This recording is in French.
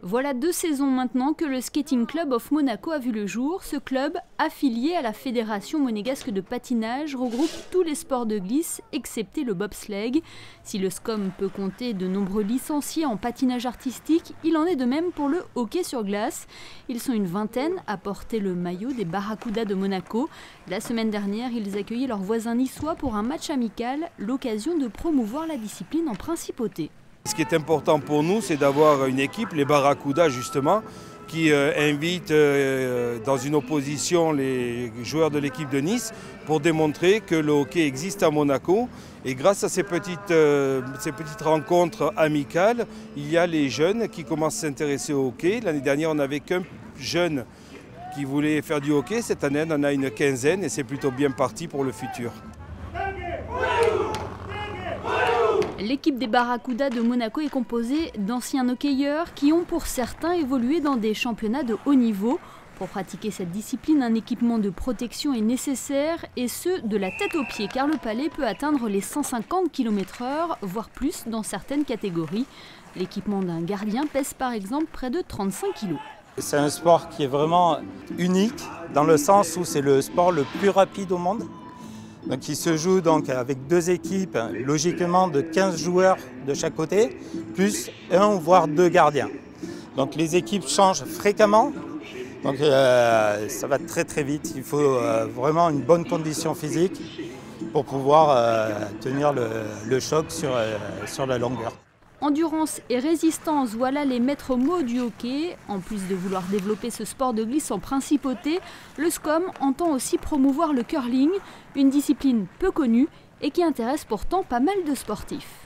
Voilà 2 saisons maintenant que le Skating Club of Monaco a vu le jour. Ce club, affilié à la Fédération monégasque de patinage, regroupe tous les sports de glisse, excepté le bobsleigh. Si le SCOM peut compter de nombreux licenciés en patinage artistique, il en est de même pour le hockey sur glace. Ils sont une vingtaine à porter le maillot des Barracudas de Monaco. La semaine dernière, ils accueillaient leurs voisins niçois pour un match amical, l'occasion de promouvoir la discipline en principauté. Ce qui est important pour nous, c'est d'avoir une équipe, les Barracudas justement, qui invite dans une opposition les joueurs de l'équipe de Nice pour démontrer que le hockey existe à Monaco. Et grâce à ces petites rencontres amicales, il y a les jeunes qui commencent à s'intéresser au hockey. L'année dernière, on n'avait qu'un jeune qui voulait faire du hockey. Cette année, on en a une quinzaine et c'est plutôt bien parti pour le futur. L'équipe des Barracudas de Monaco est composée d'anciens hockeyeurs qui ont pour certains évolué dans des championnats de haut niveau. Pour pratiquer cette discipline, un équipement de protection est nécessaire, et ce, de la tête aux pieds, car le palais peut atteindre les 150 km/h, voire plus dans certaines catégories. L'équipement d'un gardien pèse par exemple près de 35 kg. C'est un sport qui est vraiment unique, dans le sens où c'est le sport le plus rapide au monde. Donc il se joue donc avec 2 équipes, logiquement de 15 joueurs de chaque côté, plus 1 voire 2 gardiens. Donc les équipes changent fréquemment, donc ça va très très vite. Il faut vraiment une bonne condition physique pour pouvoir tenir le choc sur la longueur. Endurance et résistance, voilà les maîtres mots du hockey. En plus de vouloir développer ce sport de glisse en principauté, le SCOM entend aussi promouvoir le curling, une discipline peu connue et qui intéresse pourtant pas mal de sportifs.